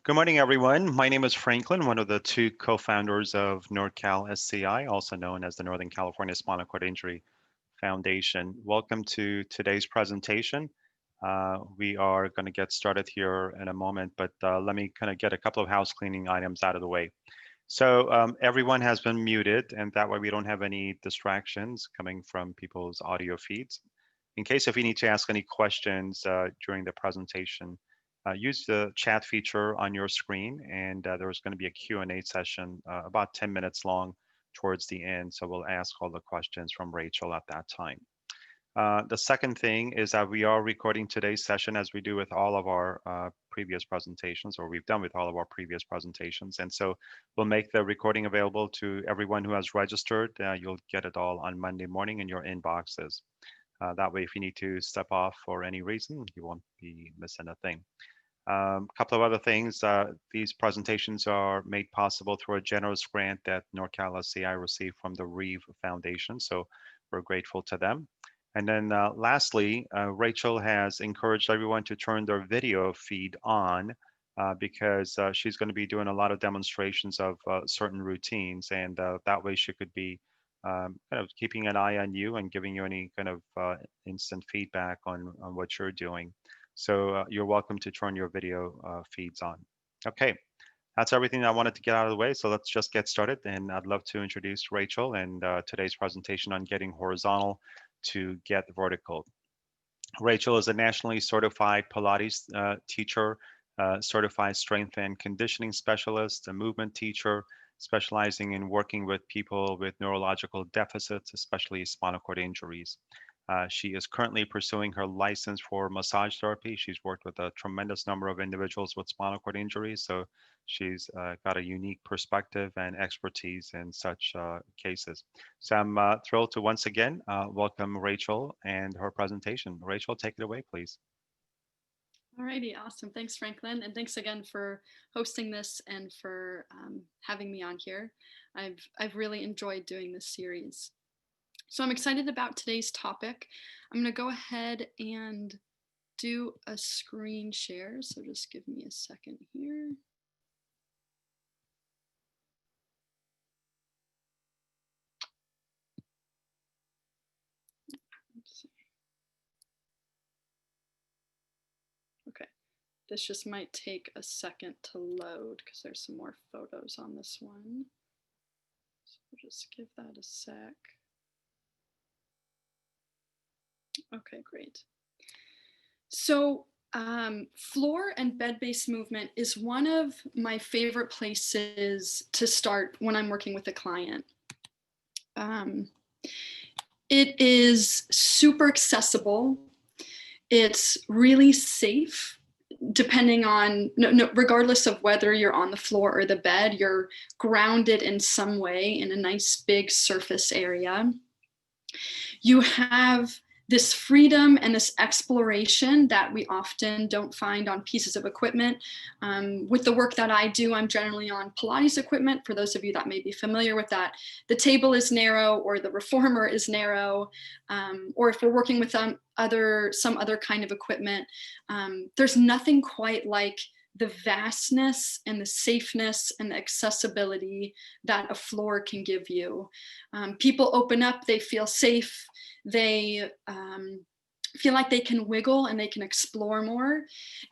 Good morning, everyone. My name is Franklin, one of the two co-founders of NordCal SCI, also known as the Northern California Spinal Cord Injury Foundation. Welcome to today's presentation. We are going to get started here in a moment, but let me kind of get a couple of house cleaning items out of the way. So everyone has been muted, and that way we don't have any distractions coming from people's audio feeds. In case if you need to ask any questions during the presentation, use the chat feature on your screen, and there's going to be a Q&A session about 10 minutes long towards the end. So we'll ask all the questions from Rachel at that time. The second thing is that we are recording today's session as we do with all of our previous presentations, or we've done with all of our previous presentations. And so we'll make the recording available to everyone who has registered. You'll get it all on Monday morning in your inboxes. That way, if you need to step off for any reason, you won't be missing a thing. A couple of other things. These presentations are made possible through a generous grant that NorCal SCI received from the REEV Foundation. So we're grateful to them. And then lastly, Rachel has encouraged everyone to turn their video feed on because she's going to be doing a lot of demonstrations of certain routines. And that way she could be kind of keeping an eye on you and giving you any kind of instant feedback on what you're doing. So you're welcome to turn your video feeds on. Okay, that's everything I wanted to get out of the way. So let's just get started. And I'd love to introduce Rachel and today's presentation on getting horizontal to get vertical. Rachel is a nationally certified Pilates teacher, certified strength and conditioning specialist, a movement teacher, specializing in working with people with neurological deficits, especially spinal cord injuries. She is currently pursuing her license for massage therapy. She's worked with a tremendous number of individuals with spinal cord injuries, so she's got a unique perspective and expertise in such cases. So I'm thrilled to once again welcome Rachel and her presentation. Rachel, take it away, please. Alrighty, awesome. Thanks, Franklin. And thanks again for hosting this and for having me on here. I've really enjoyed doing this series. So I'm excited about today's topic. I'm going to go ahead and do a screen share. So just give me a second here. Okay, this just might take a second to load because there's some more photos on this one. So we'll just give that a sec. Okay, great. So floor and bed-based movement is one of my favorite places to start when I'm working with a client. It is super accessible. It's really safe, depending on, regardless of whether you're on the floor or the bed, you're grounded in some way in a nice big surface area. You have this freedom and this exploration that we often don't find on pieces of equipment. With the work that I do, I'm generally on Pilates equipment. For those of you that may be familiar with that, the table is narrow or the reformer is narrow, or if we're working with some other kind of equipment, there's nothing quite like the vastness and the safeness and the accessibility that a floor can give you. People open up, they feel safe, they feel like they can wiggle and they can explore more.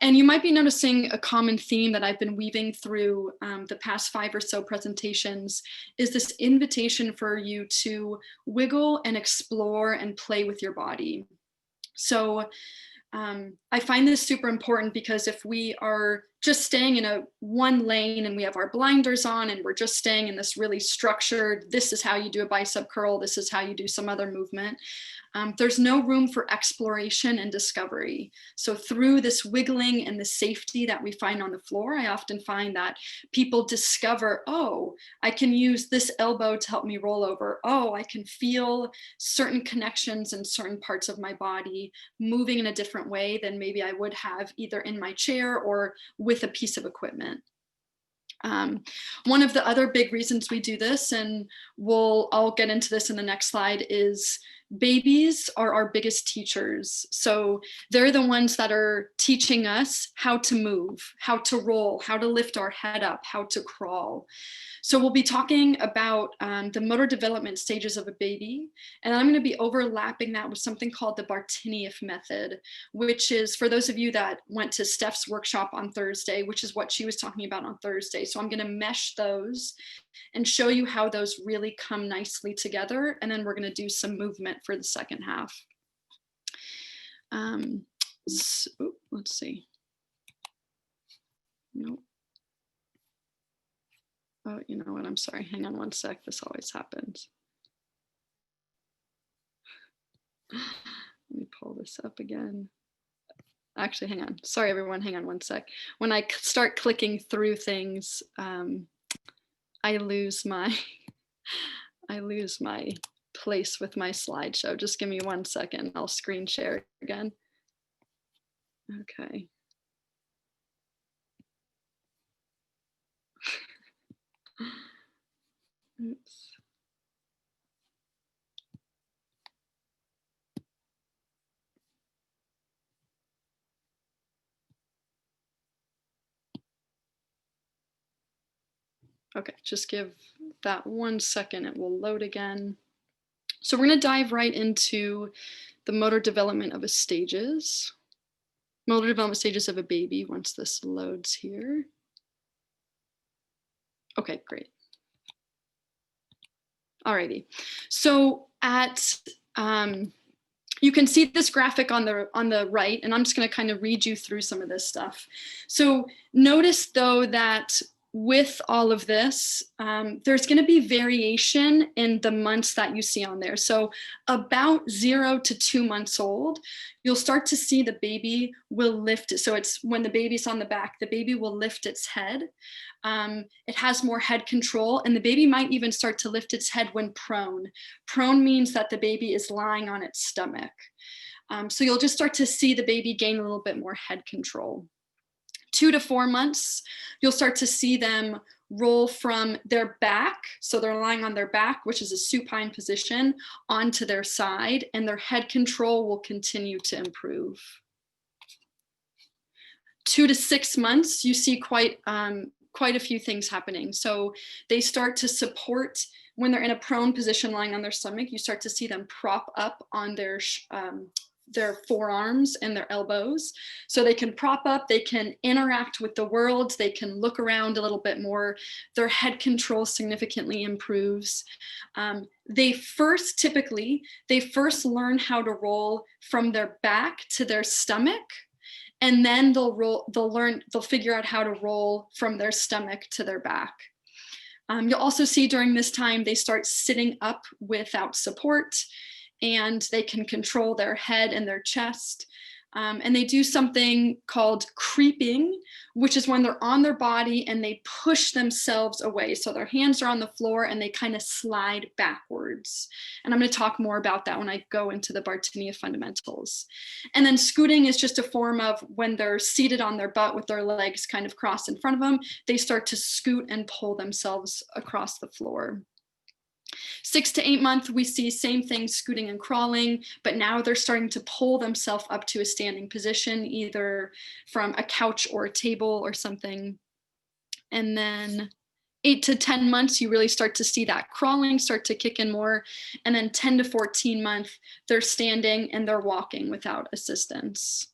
And you might be noticing a common theme that I've been weaving through the past 5 or so presentations is this invitation for you to wiggle and explore and play with your body. So I find this super important because if we are just staying in one lane and we have our blinders on and we're just staying in this really structured, this is how you do a bicep curl, this is how you do some other movement, there's no room for exploration and discovery. So through this wiggling and the safety that we find on the floor, I often find that people discover, oh, I can use this elbow to help me roll over. Oh, I can feel certain connections in certain parts of my body moving in a different way than maybe I would have either in my chair or with a piece of equipment. One of the other big reasons we do this, and I'll get into this in the next slide, is babies are our biggest teachers. So they're the ones that are teaching us how to move, how to roll, how to lift our head up, how to crawl. So we'll be talking about the motor development stages of a baby, and I'm going to be overlapping that with something called the Bartynieff method, which is for those of you that went to Steph's workshop on Thursday, which is what she was talking about on Thursday. So I'm going to mesh those and show you how those really come nicely together, and then we're going to do some movement for the second half. So, let's see. Nope. Oh, you know what? I'm sorry. Hang on one sec. This always happens. Let me pull this up again. Actually, hang on. Sorry, everyone. Hang on one sec. When I start clicking through things, I lose my place with my slideshow. Just give me 1 second. I'll screen share again. Okay. Oops. Okay, just give that 1 second. It will load again. So we're going to dive right into the motor development of a stages. Motor development stages of a baby once this loads here. Okay, great. Alrighty. So you can see this graphic on the right, and I'm just going to kind of read you through some of this stuff. So notice though that with all of this, there's going to be variation in the months that you see on there. So about 0 to 2 months old, you'll start to see the baby will lift it. So it's when the baby's on the back, the baby will lift its head. It has more head control, and the baby might even start to lift its head when prone. Prone means that the baby is lying on its stomach. So you'll just start to see the baby gain a little bit more head control. 2 to 4 months, you'll start to see them roll from their back, so they're lying on their back, which is a supine position, onto their side, and their head control will continue to improve. 2 to 6 months, you see quite a few things happening. So they start to support, when they're in a prone position lying on their stomach, you start to see them prop up on their forearms and their elbows. So they can prop up, they can interact with the world, they can look around a little bit more. Their head control significantly improves. They first learn how to roll from their back to their stomach, and then they'll figure out how to roll from their stomach to their back. You'll also see during this time, they start sitting up without support, and they can control their head and their chest. And they do something called creeping, which is when they're on their body and they push themselves away. So their hands are on the floor and they kind of slide backwards. And I'm going to talk more about that when I go into the Bartynieff fundamentals. And then scooting is just a form of when they're seated on their butt with their legs kind of crossed in front of them, they start to scoot and pull themselves across the floor. 6 to 8 months, we see same thing, scooting and crawling, but now they're starting to pull themselves up to a standing position, either from a couch or a table or something. And then 8 to 10 months, you really start to see that crawling start to kick in more. And then 10 to 14 months, they're standing and they're walking without assistance.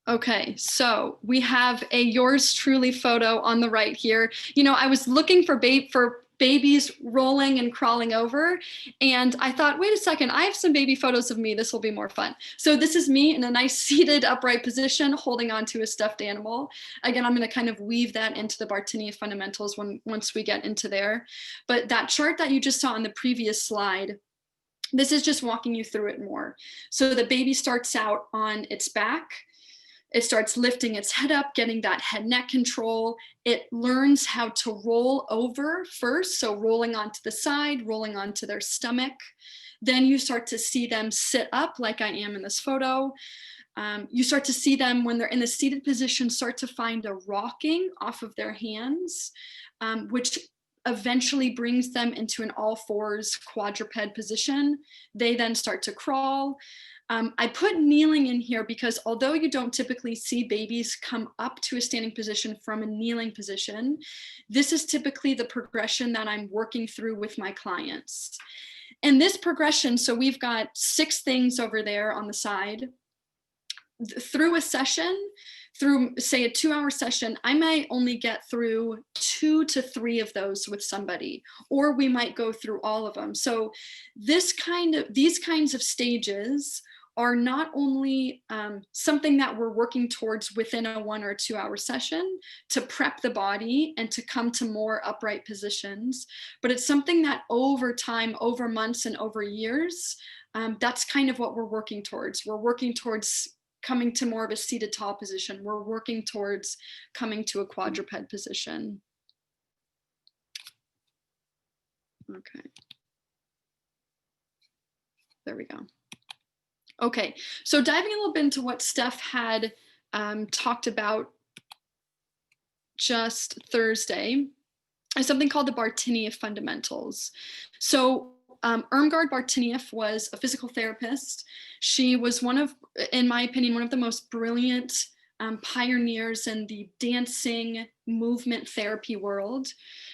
Okay, so we have a yours truly photo on the right here. You know, I was looking for babies rolling and crawling over, and I thought, wait a second, I have some baby photos of me. This will be more fun. So this is me in a nice seated upright position, holding onto a stuffed animal. Again, I'm going to kind of weave that into the Bartynieff fundamentals once we get into there. But that chart that you just saw on the previous slide, this is just walking you through it more. So the baby starts out on its back. It starts lifting its head up, getting that head neck control. It learns how to roll over first, so rolling onto the side, rolling onto their stomach. Then you start to see them sit up like I am in this photo. You start to see them when they're in the seated position start to find a rocking off of their hands, which eventually brings them into an all fours quadruped position. They then start to crawl. I put kneeling in here because although you don't typically see babies come up to a standing position from a kneeling position, this is typically the progression that I'm working through with my clients. And this progression, so we've got 6 things over there on the side. Through a session, through say a 2-hour session, I might only get through 2 to 3 of those with somebody, or we might go through all of them. So these kinds of stages are not only something that we're working towards within a 1 or 2 hour session to prep the body and to come to more upright positions, but it's something that over time, over months and over years, that's kind of what we're working towards. We're working towards coming to more of a seated tall position. We're working towards coming to a quadruped position. Okay. There we go. Okay, so diving a little bit into what Steph had talked about just Thursday is something called the Bartinieff fundamentals. So Irmgard Bartinieff was a physical therapist. She was one of, in my opinion, one of the most brilliant pioneers in the dancing movement therapy world.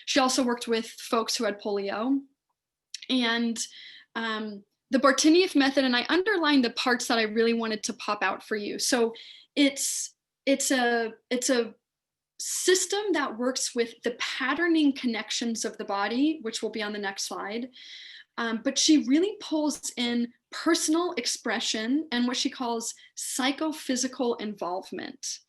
She also worked with folks who had polio. And the Bartinieff method, and I underlined the parts that I really wanted to pop out for you. So it's a system that works with the patterning connections of the body, which will be on the next slide. But she really pulls in personal expression and what she calls psychophysical involvement.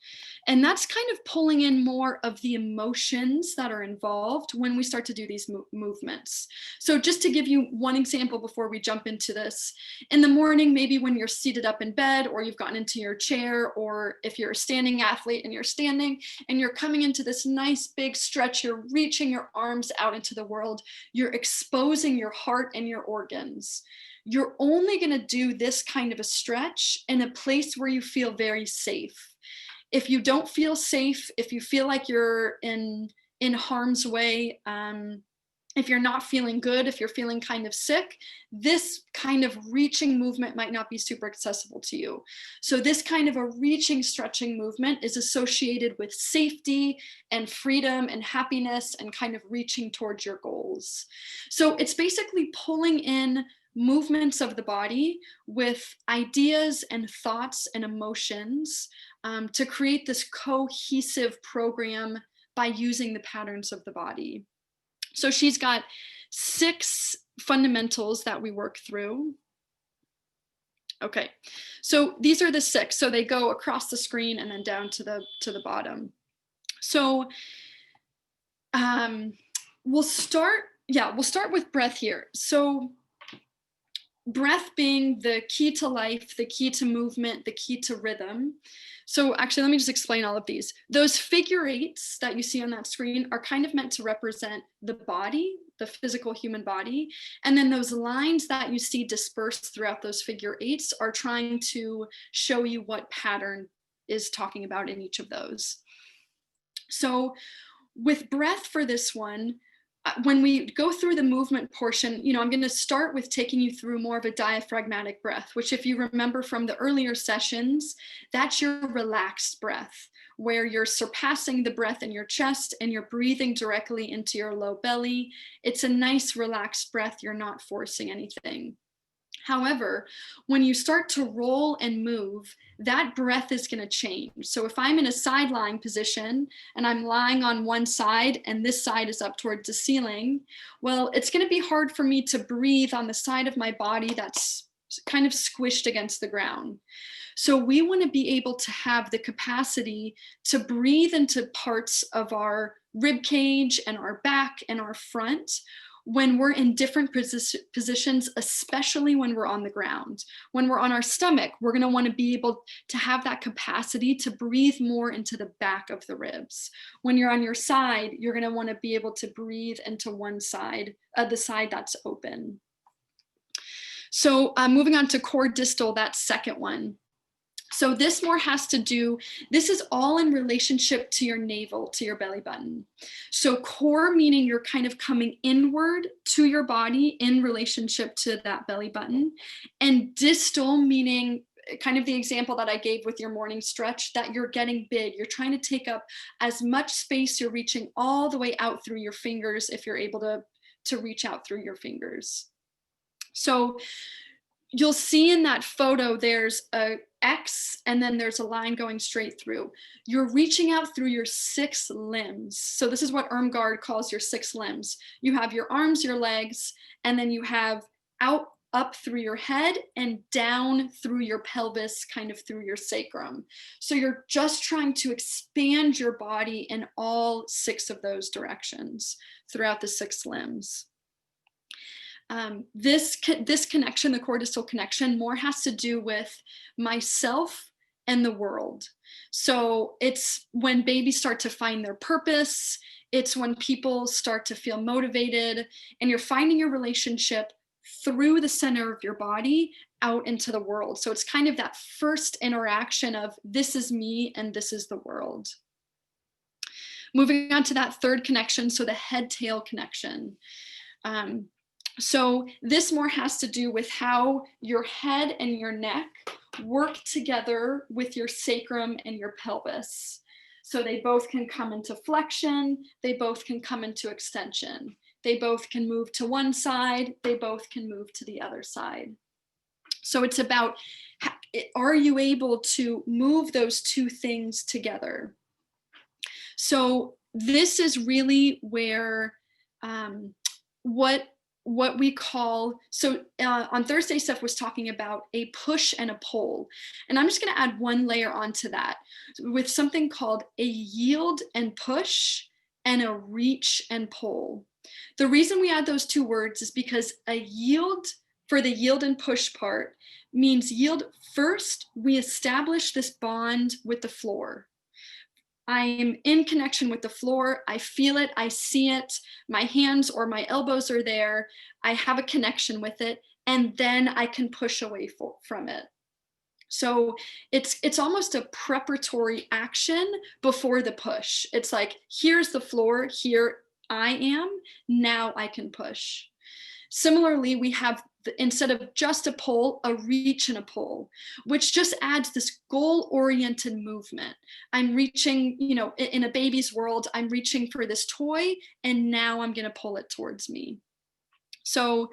And that's kind of pulling in more of the emotions that are involved when we start to do these movements. So just to give you one example before we jump into this, in the morning, maybe when you're seated up in bed or you've gotten into your chair, or if you're a standing athlete and you're standing and you're coming into this nice big stretch, you're reaching your arms out into the world, you're exposing your heart and your organs. You're only going to do this kind of a stretch in a place where you feel very safe. If you don't feel safe, if you feel like you're in harm's way, if you're not feeling good, if you're feeling kind of sick, this kind of reaching movement might not be super accessible to you. So this kind of a reaching, stretching movement is associated with safety and freedom and happiness and kind of reaching towards your goals. So it's basically pulling in movements of the body with ideas and thoughts and emotions to create this cohesive program by using the patterns of the body. So she's got 6 fundamentals that we work through. Okay, so these are the 6. So they go across the screen and then down to the bottom. So we'll start with breath here. So breath being the key to life, the key to movement, the key to rhythm. So actually, let me just explain all of these. Those figure 8s that you see on that screen are kind of meant to represent the body, the physical human body. And then those lines that you see dispersed throughout those figure 8s are trying to show you what pattern is talking about in each of those. So with breath for this one, when we go through the movement portion, I'm going to start with taking you through more of a diaphragmatic breath, which if you remember from the earlier sessions, that's your relaxed breath, where you're surpassing the breath in your chest and you're breathing directly into your low belly. It's a nice relaxed breath. You're not forcing anything. However, when you start to roll and move, that breath is going to change. So if I'm in a side lying position and I'm lying on one side and this side is up towards the ceiling, well, it's going to be hard for me to breathe on the side of my body that's kind of squished against the ground. So we want to be able to have the capacity to breathe into parts of our rib cage and our back and our front when we're in different positions, especially when we're on the ground. When we're on our stomach, we're going to want to be able to have that capacity to breathe more into the back of the ribs. When you're on your side, you're going to want to be able to breathe into one side, the side that's open. So moving on to core distal, that second one. So this more has to do, this is all in relationship to your navel, to your belly button. So core meaning you're kind of coming inward to your body in relationship to that belly button. And distal meaning kind of the example that I gave with your morning stretch, that you're getting big. You're trying to take up as much space, you're reaching all the way out through your fingers if you're able to reach out through your fingers. So you'll see in that photo, there's a X and then there's a line going straight through. You're reaching out through your 6 limbs. So this is what Irmgard calls your 6 limbs. You have your arms, your legs, and then you have out, up through your head and down through your pelvis, kind of through your sacrum. So you're just trying to expand your body in all 6 of those directions throughout the 6 limbs. This connection, the core distal connection, more has to do with myself and the world. So it's when babies start to find their purpose, it's when people start to feel motivated, and you're finding your relationship through the center of your body out into the world. So it's kind of that first interaction of this is me and this is the world. Moving on to that third connection, so the head-tail connection. So this more has to do with how your head and your neck work together with your sacrum and your pelvis. So they both can come into flexion, they both can come into extension. They both can move to one side, they both can move to the other side. So it's about, are you able to move those two things together? So this is really where what we call, so on Thursday, Steph was talking about a push and a pull. And I'm just going to add one layer onto that with something called a yield and push and a reach and pull. The reason we add those 2 words is because a yield, for the yield and push part, means yield first, we establish this bond with the floor. I am in connection with the floor. I feel it. I see it. My hands or my elbows are there. I have a connection with it. And then I can push away from it. So it's almost a preparatory action before the push. It's like, here's the floor. Here I am. Now I can push. Similarly, we have, instead of just a pull, a reach and a pull, which just adds this goal-oriented movement. I'm reaching, in a baby's world, I'm reaching for this toy, and now I'm going to pull it towards me. So,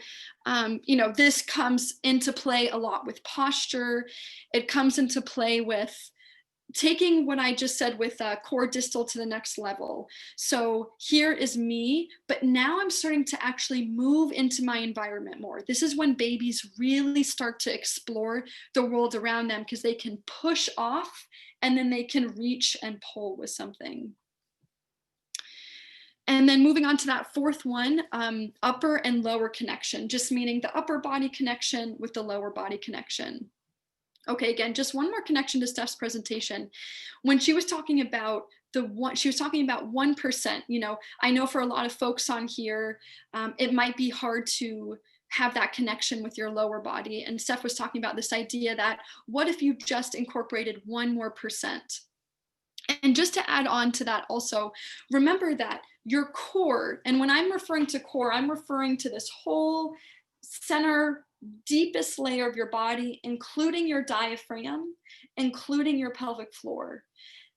this comes into play a lot with posture. It comes into play with taking what I just said with core distal to the next level. So here is me, but now I'm starting to actually move into my environment more. This is when babies really start to explore the world around them, because they can push off and then they can reach and pull with something. And then moving on to that 4th one, upper and lower connection, just meaning the upper body connection with the lower body connection. Okay, again, just one more connection to Steph's presentation. When she was talking about she was talking about 1%. I know for a lot of folks on here, it might be hard to have that connection with your lower body. And Steph was talking about this idea that what if you just incorporated 1 more percent? And just to add on to that also, remember that your core, and when I'm referring to core, I'm referring to this whole center, deepest layer of your body, including your diaphragm, including your pelvic floor.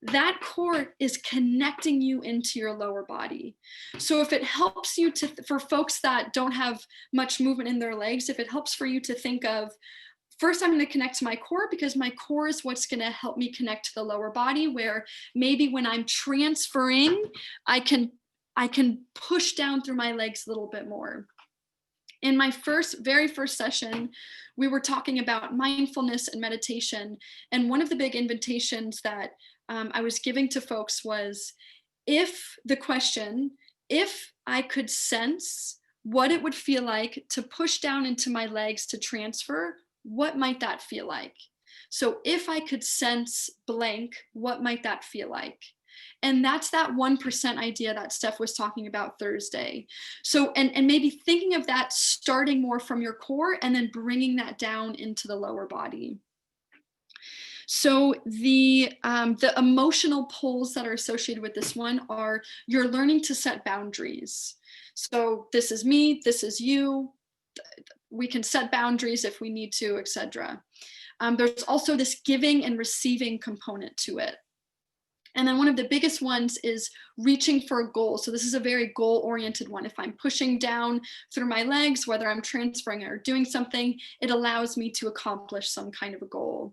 That core is connecting you into your lower body. So if it helps you for folks that don't have much movement in their legs, if it helps for you to think of, first I'm going to connect to my core, because my core is what's going to help me connect to the lower body, where maybe when I'm transferring, I can push down through my legs a little bit more. In my very first session, we were talking about mindfulness and meditation. And one of the big invitations that I was giving to folks was, if I could sense what it would feel like to push down into my legs to transfer, what might that feel like? So if I could sense blank, what might that feel like? And that's that 1% idea that Steph was talking about Thursday. So, and maybe thinking of that starting more from your core and then bringing that down into the lower body. So the emotional pulls that are associated with this one are you're learning to set boundaries. So this is me, this is you. We can set boundaries if we need to, etc. There's also this giving and receiving component to it. And then one of the biggest ones is reaching for a goal. So this is a very goal-oriented one. If I'm pushing down through my legs, whether I'm transferring or doing something, it allows me to accomplish some kind of a goal.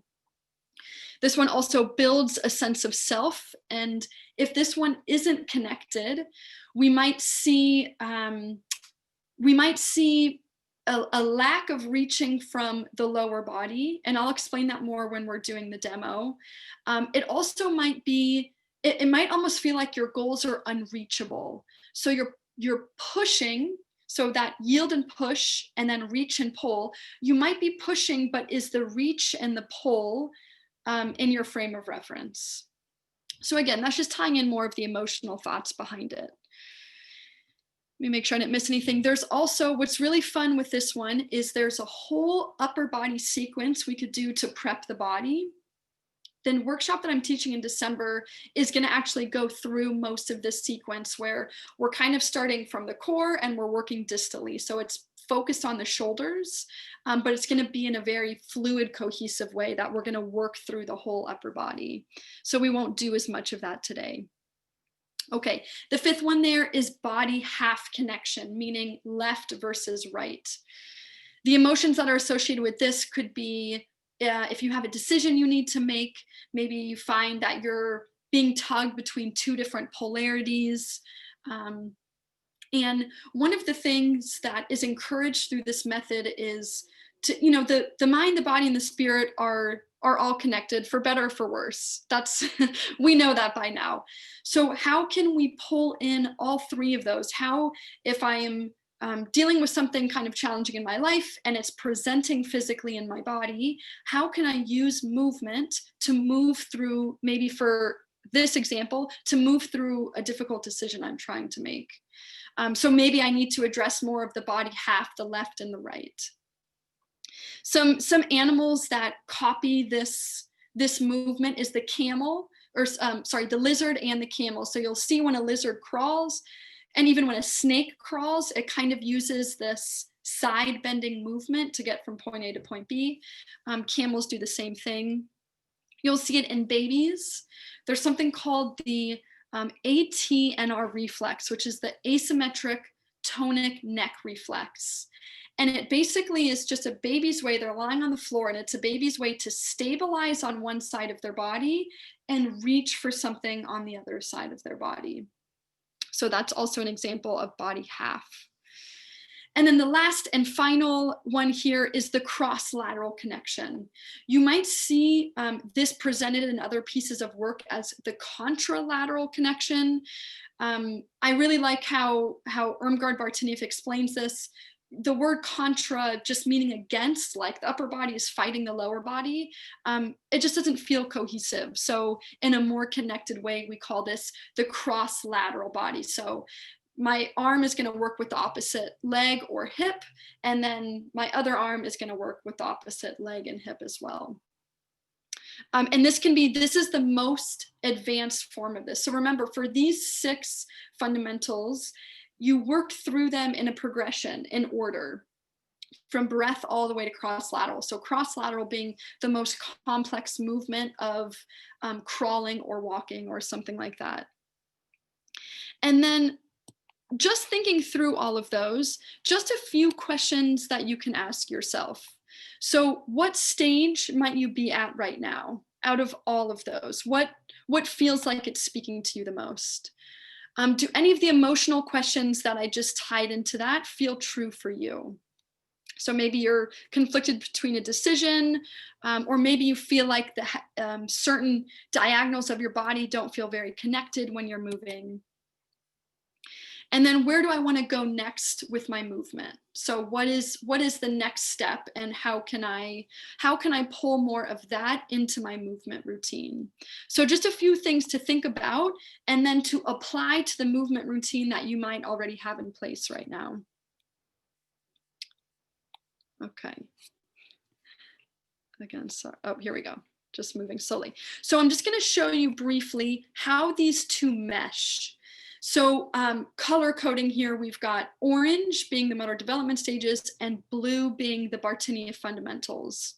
This one also builds a sense of self. And if this one isn't connected, we might see a lack of reaching from the lower body. And I'll explain that more when we're doing the demo. It also might be, it might almost feel like your goals are unreachable. So you're pushing, so that yield and push and then reach and pull, you might be pushing, but is the reach and the pull in your frame of reference? So again, that's just tying in more of the emotional thoughts behind it. Let me make sure I didn't miss anything. There's also, what's really fun with this one is there's a whole upper body sequence we could do to prep the body. The workshop that I'm teaching in December is going to actually go through most of this sequence where we're kind of starting from the core and we're working distally. So it's focused on the shoulders, but it's going to be in a very fluid, cohesive way that we're going to work through the whole upper body. So we won't do as much of that today. Okay, the fifth one there is body half connection, meaning left versus right. The emotions that are associated with this could be if you have a decision you need to make, maybe you find that you're being tugged between two different polarities. And one of the things that is encouraged through this method is to, the mind, the body, and the spirit are all connected, for better or for worse. That's we know that by now. So how can we pull in all three of those? How, if I am dealing with something kind of challenging in my life and it's presenting physically in my body, how can I use movement to move through, maybe for this example, to move through a difficult decision I'm trying to make? So maybe I need to address more of the body half, the left and the right. Some animals that copy this movement is the camel, or the lizard and the camel. So you'll see when a lizard crawls, and even when a snake crawls, it kind of uses this side bending movement to get from point A to point B. Camels do the same thing. You'll see it in babies. There's something called the ATNR reflex, which is the asymmetric tonic neck reflex. And it basically is just a baby's way, they're lying on the floor, and it's a baby's way to stabilize on one side of their body and reach for something on the other side of their body. So that's also an example of body half. And then the last and final one here is the cross-lateral connection. You might see this presented in other pieces of work as the contralateral connection. I really like how Irmgard Bartunieff explains this. The word contra just meaning against, like the upper body is fighting the lower body. It just doesn't feel cohesive. So in a more connected way, we call this the cross-lateral body. So my arm is going to work with the opposite leg or hip, and then my other arm is going to work with the opposite leg and hip as well. And this is the most advanced form of this. So remember, for these 6 fundamentals, you work through them in a progression, in order, from breath all the way to cross-lateral. So cross-lateral being the most complex movement of crawling or walking or something like that. And then just thinking through all of those, just a few questions that you can ask yourself. So what stage might you be at right now out of all of those? What feels like it's speaking to you the most? Do any of the emotional questions that I just tied into that feel true for you? So maybe you're conflicted between a decision, or maybe you feel like the certain diagonals of your body don't feel very connected when you're moving. And then where do I want to go next with my movement? So what is the next step, and how can I pull more of that into my movement routine? So just a few things to think about, and then to apply to the movement routine that you might already have in place right now. Okay. Again, sorry. Oh, here we go. just moving slowly. So I'm just going to show you briefly how these two mesh. So color coding here, we've got orange being the motor development stages and blue being the Bartinia fundamentals.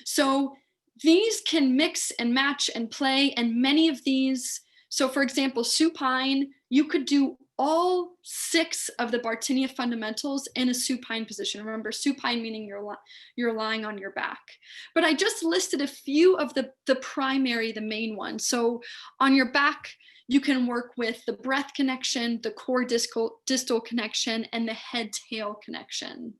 So these can mix and match and play, and many of these, so for example, supine, you could do all 6 of the Bartinia fundamentals in a supine position. Remember, supine meaning you're lying on your back. But I just listed a few of the primary, the main ones. So on your back, you can work with the breath connection, the core distal connection, and the head-tail connection.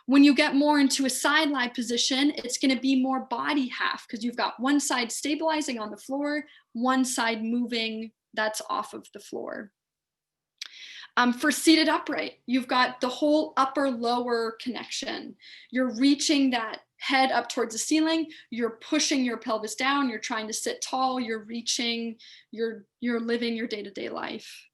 When you get more into a side lie position, it's going to be more body half because you've got one side stabilizing on the floor, one side moving that's off of the floor. For seated upright, you've got the whole upper lower connection. You're reaching that head up towards the ceiling, you're pushing your pelvis down, you're trying to sit tall, you're reaching, you're living your day-to-day life.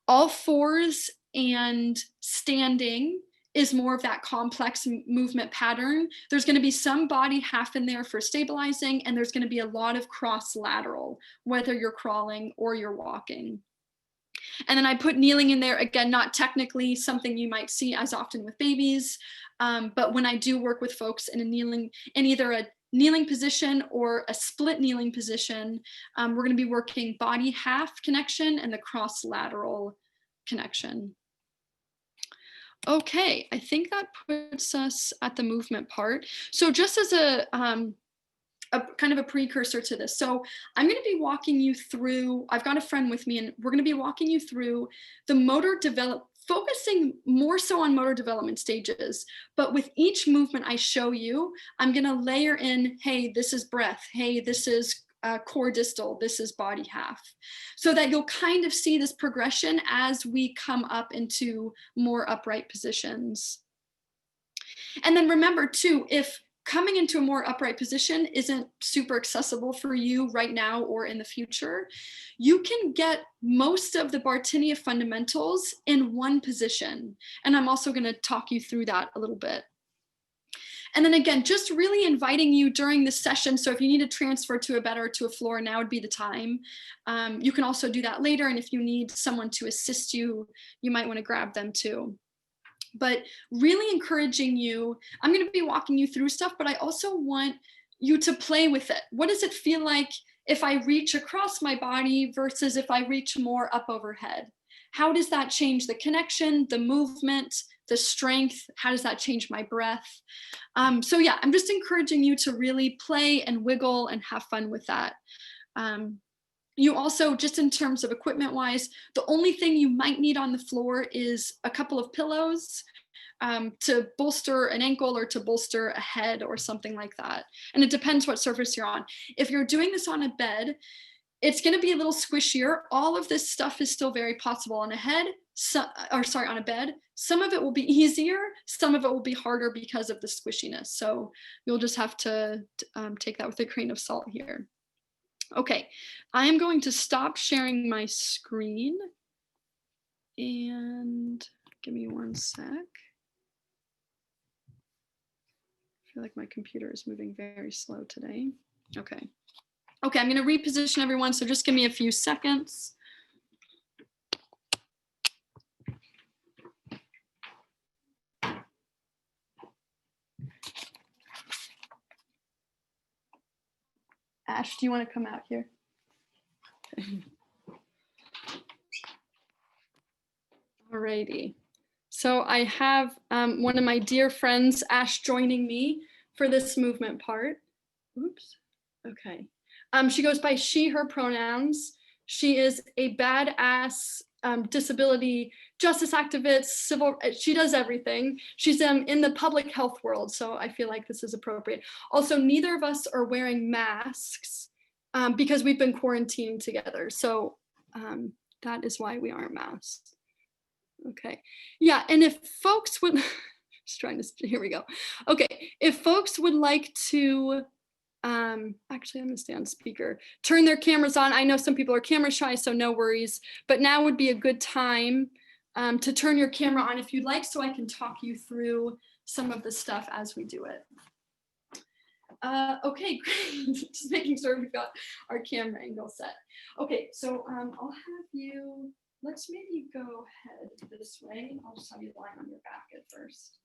All fours and standing is more of that complex movement pattern. There's going to be some body half in there for stabilizing, and there's going to be a lot of cross lateral, whether you're crawling or you're walking. And then I put kneeling in there, again, not technically something you might see as often with babies, but when I do work with folks in either a kneeling position or a split kneeling position, we're going to be working body half connection and the cross lateral connection. Okay, I think that puts us at the movement part. So just as a kind of a precursor to this. So I'm going to be walking you through, I've got a friend with me, and we're going to be walking you through the motor focusing more so on motor development stages. But with each movement I show you, I'm going to layer in, hey, this is breath. Hey, this is core distal, this is body half, so that you'll kind of see this progression as we come up into more upright positions. And then remember too, if coming into a more upright position isn't super accessible for you right now or in the future, you can get most of the Bartinia fundamentals in one position. And I'm also going to talk you through that a little bit. And then again, just really inviting you during this session. So if you need to transfer to a bed or to a floor, now would be the time. You can also do that later. And if you need someone to assist you, you might want to grab them too. But really encouraging you, I'm going to be walking you through stuff, but I also want you to play with it. What does it feel like if I reach across my body versus if I reach more up overhead? How does that change the connection, the movement, the strength? How does that change my breath? So yeah, I'm just encouraging you to really play and wiggle and have fun with that. You also, just in terms of equipment wise, the only thing you might need on the floor is a couple of pillows to bolster an ankle or to bolster a head or something like that. And it depends what surface you're on. If you're doing this on a bed, it's going to be a little squishier. All of this stuff is still very possible on a head, on a bed. Some of it will be easier. Some of it will be harder because of the squishiness. So you'll just have to take that with a grain of salt here. Okay, I am going to stop sharing my screen and give me one sec. I feel like my computer is moving very slow today. Okay. Okay, I'm going to reposition everyone, so just give me a few seconds. Ash, do you want to come out here? Alrighty. So I have one of my dear friends, Ash, joining me for this movement part. Oops. Okay. She goes by she, her pronouns. She is a badass disability justice activist, she does everything. She's in the public health world, so I feel like this is appropriate. Also, neither of us are wearing masks because we've been quarantining together. So that is why we aren't masked. Okay, yeah, and if folks would, just trying to, here we go. Okay, if folks would like to, actually I'm gonna stay on speaker, turn their cameras on. I know some people are camera shy, so no worries, but now would be a good time to turn your camera on if you'd like, so I can talk you through some of the stuff as we do it. Okay, great. Just making sure we've got our camera angle set. Okay, so I'll have you, let's maybe go ahead this way. I'll just have you lie on your back at first.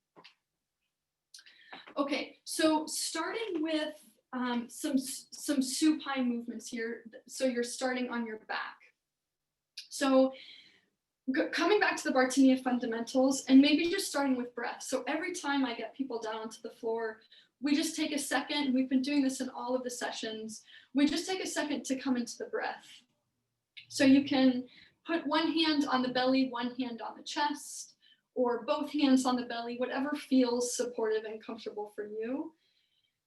Okay, so starting with some supine movements here. So you're starting on your back. So coming back to the Bartinia fundamentals and maybe just starting with breath. So every time I get people down onto the floor, we just take a second. We've been doing this in all of the sessions. We just take a second to come into the breath. So you can put one hand on the belly, one hand on the chest, or both hands on the belly, whatever feels supportive and comfortable for you.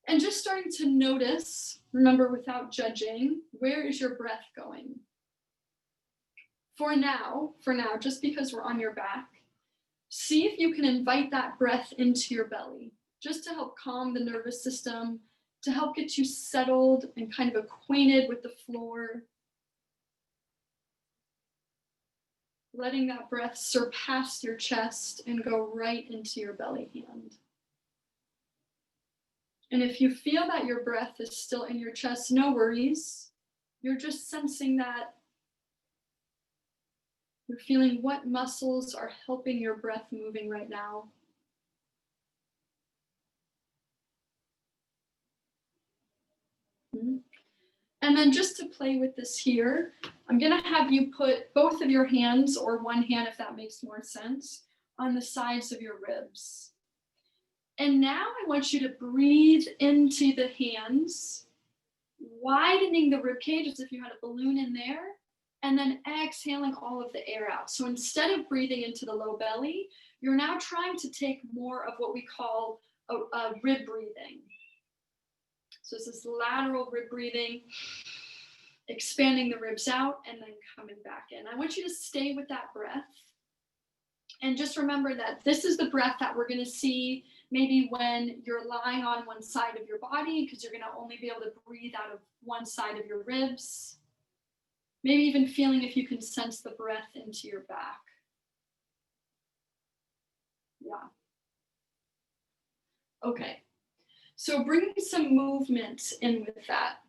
And just starting to notice, remember, without judging, where is your breath going? For now, just because we're on your back, see if you can invite that breath into your belly, just to help calm the nervous system, to help get you settled and kind of acquainted with the floor. Letting that breath surpass your chest and go right into your belly hand. And if you feel that your breath is still in your chest, no worries. You're just sensing that. You're feeling what muscles are helping your breath moving right now. And then just to play with this here, I'm gonna have you put both of your hands, or one hand if that makes more sense, on the sides of your ribs. And now I want you to breathe into the hands, widening the rib cage as if you had a balloon in there, and then exhaling all of the air out. So instead of breathing into the low belly, you're now trying to take more of what we call a rib breathing. So this is lateral rib breathing, expanding the ribs out and then coming back in. I want you to stay with that breath. And just remember that this is the breath that we're going to see maybe when you're lying on one side of your body, because you're going to only be able to breathe out of one side of your ribs. Maybe even feeling if you can sense the breath into your back. Yeah. Okay. So bringing some movement in with that.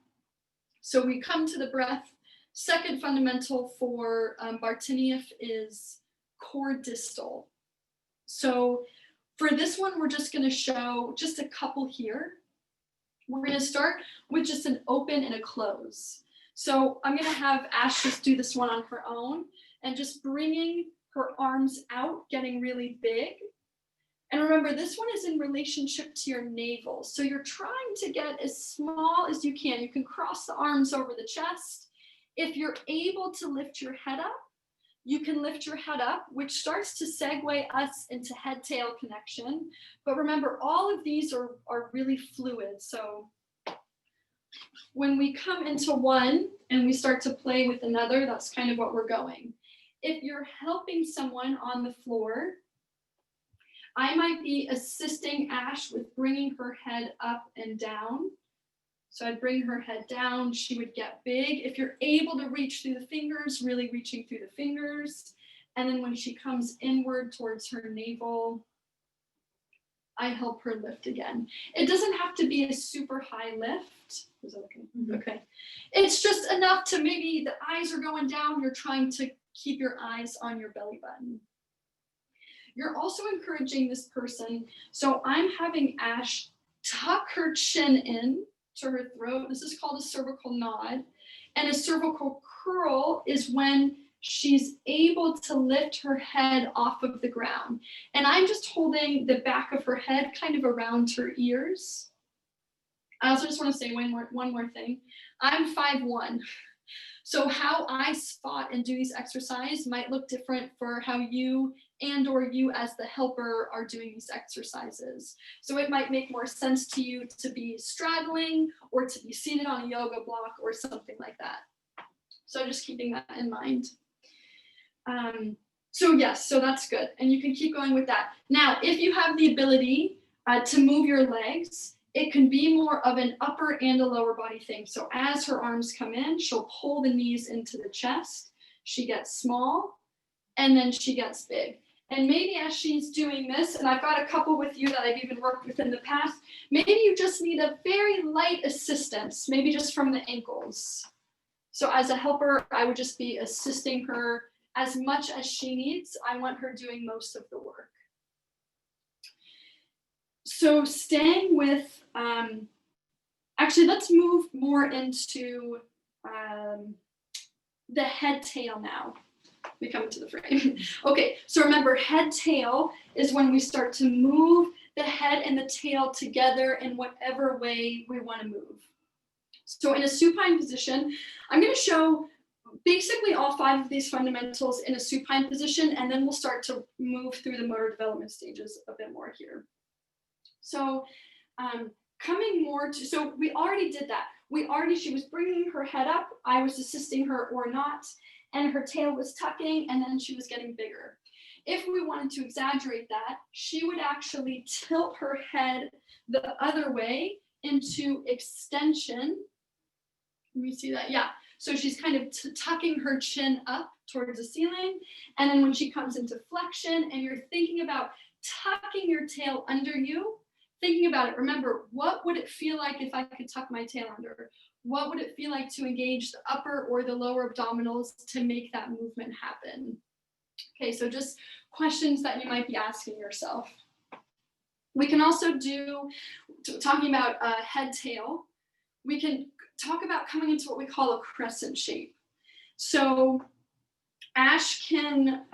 So we come to the breath. Second fundamental for Bartinieff is core distal. So for this one, we're just going to show just a couple here. We're going to start with just an open and a close. So I'm going to have Ash just do this one on her own and just bringing her arms out, getting really big. And remember, this one is in relationship to your navel. So you're trying to get as small as you can. You can cross the arms over the chest. If you're able to lift your head up, you can lift your head up, which starts to segue us into head-tail connection. But remember, all of these are really fluid. So when we come into one and we start to play with another, that's kind of what we're going. If you're helping someone on the floor, I might be assisting Ash with bringing her head up and down. So I'd bring her head down, she would get big. If you're able to reach through the fingers, really reaching through the fingers. And then when she comes inward towards her navel, I help her lift again. It doesn't have to be a super high lift. Is that okay? Mm-hmm. Okay. It's just enough to maybe the eyes are going down, you're trying to keep your eyes on your belly button. You're also encouraging this person. So I'm having Ash tuck her chin in to her throat. This is called a cervical nod. And a cervical curl is when she's able to lift her head off of the ground. And I'm just holding the back of her head kind of around her ears. I also just want to say one more thing. I'm 5'1". So how I spot and do these exercises might look different for how you and or you as the helper are doing these exercises. So it might make more sense to you to be straddling or to be seated on a yoga block or something like that. So just keeping that in mind. So yes, so that's good. And you can keep going with that. Now, if you have the ability to move your legs, it can be more of an upper and a lower body thing. So as her arms come in, she'll pull the knees into the chest. She gets small and then she gets big. And maybe as she's doing this, and I've got a couple with you that I've even worked with in the past, maybe you just need a very light assistance, maybe just from the ankles. So as a helper, I would just be assisting her as much as she needs. I want her doing most of the work. So staying with, actually, let's move more into the head tail now. We come into the frame. Okay, so remember, head tail is when we start to move the head and the tail together in whatever way we want to move. So in a supine position, I'm going to show basically all 5 of these fundamentals in a supine position, and then we'll start to move through the motor development stages a bit more here. So coming more to, so we already did that. She was bringing her head up, I was assisting her or not, and her tail was tucking, and then she was getting bigger. If we wanted to exaggerate that, she would actually tilt her head the other way into extension. Let me see that, yeah. So she's kind of tucking her chin up towards the ceiling, and then when she comes into flexion and you're thinking about tucking your tail under you, thinking about it, remember, what would it feel like if I could tuck my tail under? What would it feel like to engage the upper or the lower abdominals to make that movement happen? Okay, so just questions that you might be asking yourself. We can also do, talking about head tail, we can talk about coming into what we call a crescent shape. So Ash can,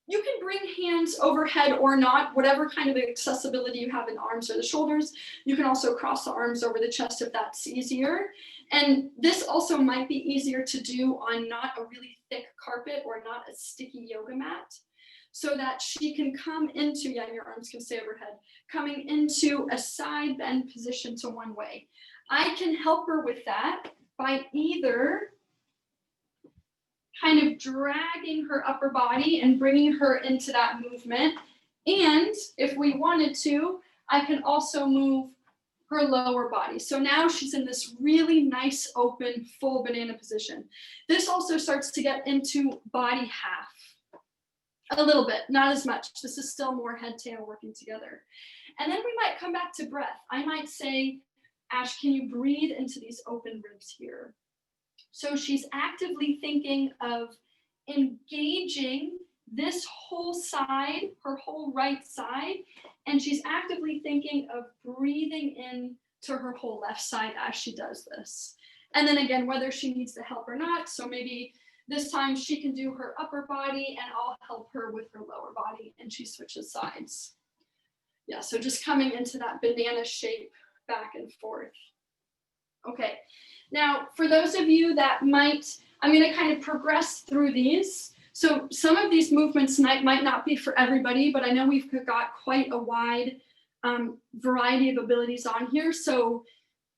you can bring hands overhead or not, whatever kind of accessibility you have in the arms or the shoulders. You can also cross the arms over the chest if that's easier. And this also might be easier to do on not a really thick carpet or not a sticky yoga mat, so that she can come into, yeah, your arms can stay overhead, coming into a side bend position to one way. I can help her with that by either kind of dragging her upper body and bringing her into that movement. And if we wanted to, I can also move her lower body. So now she's in this really nice, open, full banana position. This also starts to get into body half. A little bit, not as much. This is still more head tail working together. And then we might come back to breath. I might say, Ash, can you breathe into these open ribs here? So she's actively thinking of engaging this whole side, her whole right side, and she's actively thinking of breathing in to her whole left side as she does this. And then again, whether she needs the help or not, so maybe this time she can do her upper body and I'll help her with her lower body, and she switches sides. Yeah, so just coming into that banana shape back and forth. Okay, now for those of you that might, I'm going to kind of progress through these. So some of these movements might not be for everybody, but I know we've got quite a wide variety of abilities on here. So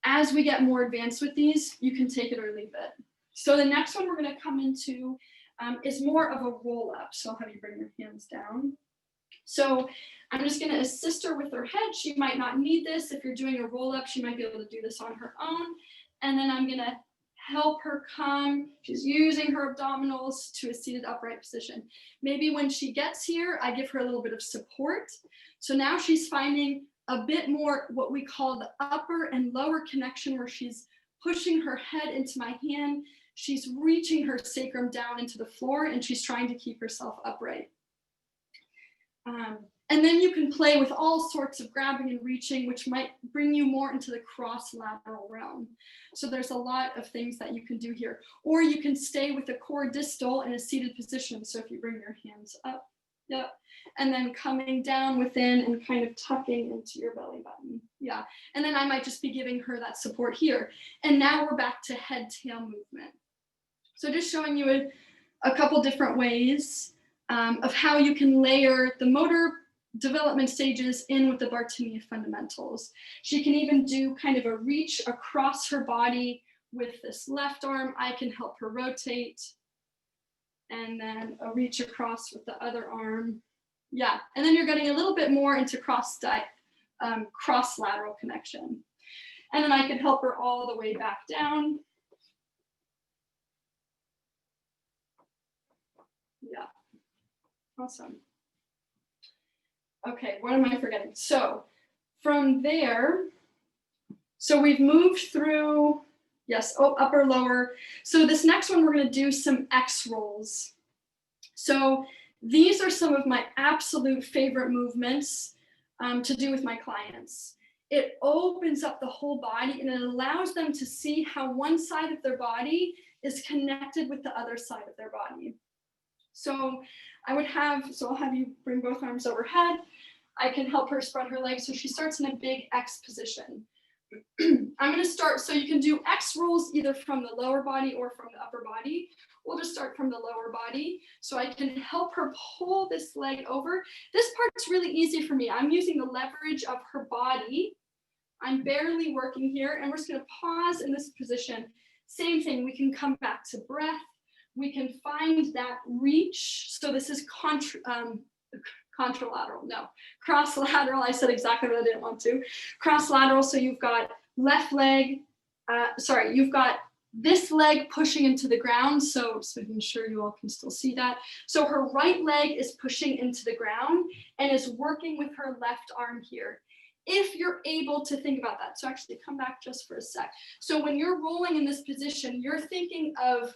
as we get more advanced with these, you can take it or leave it. So the next one we're going to come into is more of a roll up. So I'll have you bring your hands down. So I'm just going to assist her with her head. She might not need this. If you're doing a roll up, she might be able to do this on her own. And then I'm going to help her come. She's using her abdominals to a seated upright position. Maybe when she gets here, I give her a little bit of support. So now she's finding a bit more what we call the upper and lower connection, where she's pushing her head into my hand. She's reaching her sacrum down into the floor, and she's trying to keep herself upright. And then you can play with all sorts of grabbing and reaching, which might bring you more into the cross-lateral realm. So there's a lot of things that you can do here. Or you can stay with the core distal in a seated position. So if you bring your hands up, yep, and then coming down within and kind of tucking into your belly button. Yeah, and then I might just be giving her that support here. And now we're back to head-tail movement. So just showing you a couple different ways of how you can layer the motor development stages in with the Bartini fundamentals. She can even do kind of a reach across her body with this left arm. I can help her rotate. And then a reach across with the other arm. Yeah, and then you're getting a little bit more into cross-lateral connection. And then I can help her all the way back down. Yeah, awesome. Okay, what am I forgetting? So from there, so we've moved through, yes, oh, upper, lower. So this next one, we're gonna do some X rolls. So these are some of my absolute favorite movements to do with my clients. It opens up the whole body and it allows them to see how one side of their body is connected with the other side of their body. So I'll have you bring both arms overhead. I can help her spread her legs. So she starts in a big X position. I'm going to start, so you can do X rolls either from the lower body or from the upper body. We'll just start from the lower body. So I can help her pull this leg over. This part's really easy for me. I'm using the leverage of her body. I'm barely working here, and we're just going to pause in this position. Same thing, we can come back to breath. We can find that reach. So this is contralateral, no, cross-lateral. I said exactly what I didn't want to. Cross-lateral, so you've got left leg, you've got this leg pushing into the ground. So making sure you all can still see that. So her right leg is pushing into the ground and is working with her left arm here. If you're able to think about that. So actually come back just for a sec. So when you're rolling in this position, you're thinking of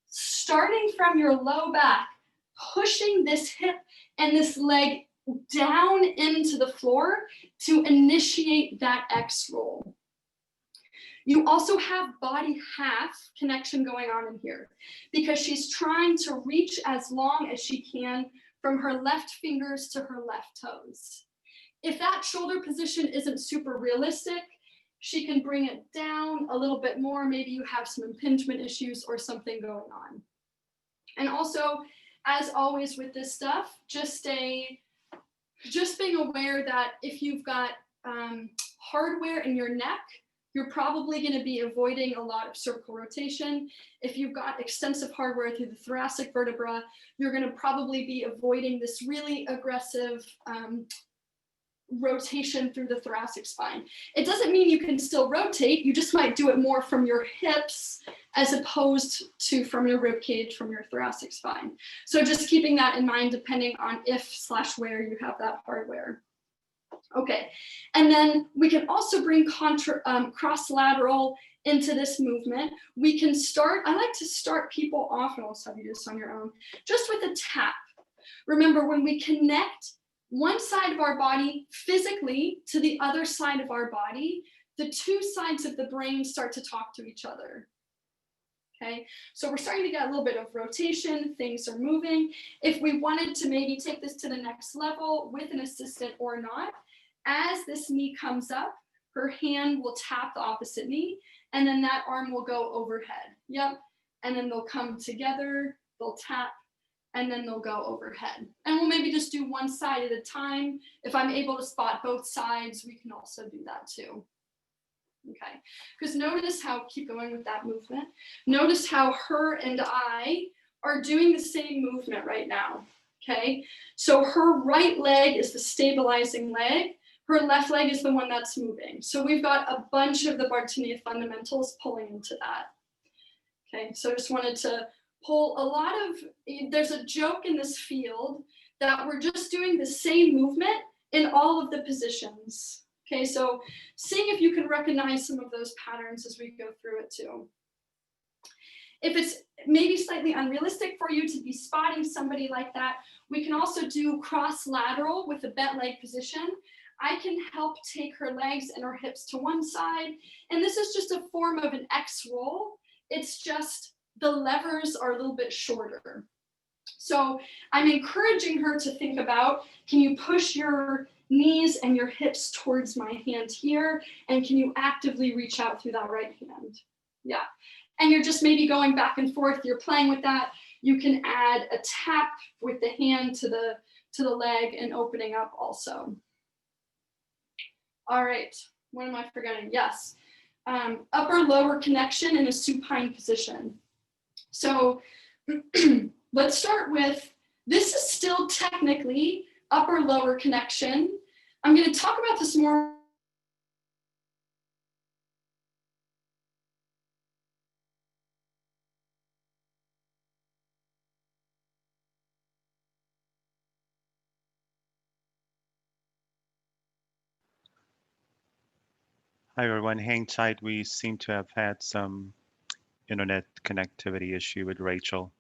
starting from your low back, pushing this hip and this leg down into the floor to initiate that X roll. You also have body half connection going on in here because she's trying to reach as long as she can from her left fingers to her left toes. If that shoulder position isn't super realistic, she can bring it down a little bit more. Maybe you have some impingement issues or something going on. And also, as always with this stuff, just being aware that if you've got hardware in your neck, you're probably going to be avoiding a lot of cervical rotation. If you've got extensive hardware through the thoracic vertebra, you're going to probably be avoiding this really aggressive rotation through the thoracic spine. It doesn't mean you can still rotate, you just might do it more from your hips as opposed to from your rib cage, from your thoracic spine. So just keeping that in mind depending on if/where you have that hardware. Okay, and then we can also bring cross-lateral into this movement. We can start, I like to start people off, and I'll just have you do this on your own, just with a tap. Remember, when we connect one side of our body physically to the other side of our body, the two sides of the brain start to talk to each other. Okay, so we're starting to get a little bit of rotation, things are moving. If we wanted to maybe take this to the next level with an assistant or not, as this knee comes up, her hand will tap the opposite knee, and then that arm will go overhead. Yep, and then they'll come together, they'll tap, and then they'll go overhead. And we'll maybe just do one side at a time. If I'm able to spot both sides, we can also do that too. Okay, because notice how, keep going with that movement. Notice how her and I are doing the same movement right now, okay? So her right leg is the stabilizing leg. Her left leg is the one that's moving. So we've got a bunch of the Bartinia fundamentals pulling into that. Okay, so I just wanted to pull a lot of, there's a joke in this field that we're just doing the same movement in all of the positions. Okay, so seeing if you can recognize some of those patterns as we go through it too. If it's maybe slightly unrealistic for you to be spotting somebody like that, we can also do cross-lateral with a bent leg position. I can help take her legs and her hips to one side, and this is just a form of an X roll. It's just the levers are a little bit shorter. So I'm encouraging her to think about, can you push your knees and your hips towards my hand here? And can you actively reach out through that right hand? Yeah. And you're just maybe going back and forth. You're playing with that. You can add a tap with the hand to the leg and opening up also. All right. What am I forgetting? Yes. Upper lower connection in a supine position. So let's start with, this is still technically upper lower connection. I'm going to talk about this more Hi, everyone. Hang tight. We seem to have had some internet connectivity issue with Rachel.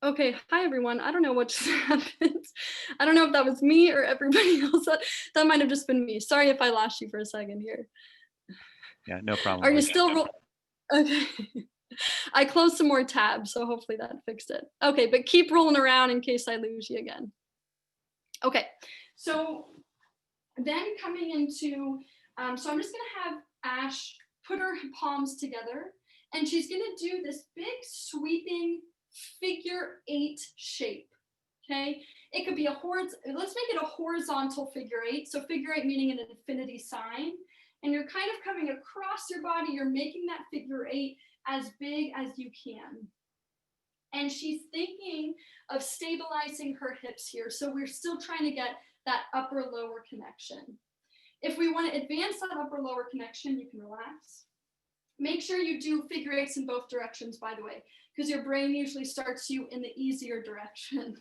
Okay, hi everyone. I don't know what just happened. I don't know if that was me or everybody else. That might have just been me. Sorry if I lost you for a second here. Yeah, no problem, Are you Rachel. still okay? I closed some more tabs, so hopefully that fixed it. Okay, but keep rolling around in case I lose you again. Okay, so then coming into, so I'm just gonna have Ash put her palms together, and she's gonna do this big sweeping figure 8 shape. Okay, it could be a horizontal. Let's make it a horizontal figure 8. So figure 8 meaning an infinity sign, and you're kind of coming across your body. You're making that figure 8 as big as you can. And she's thinking of stabilizing her hips here. So we're still trying to get that upper lower connection. If we want to advance that upper lower connection, you can relax. Make sure you do figure 8s in both directions, by the way, because your brain usually starts you in the easier direction.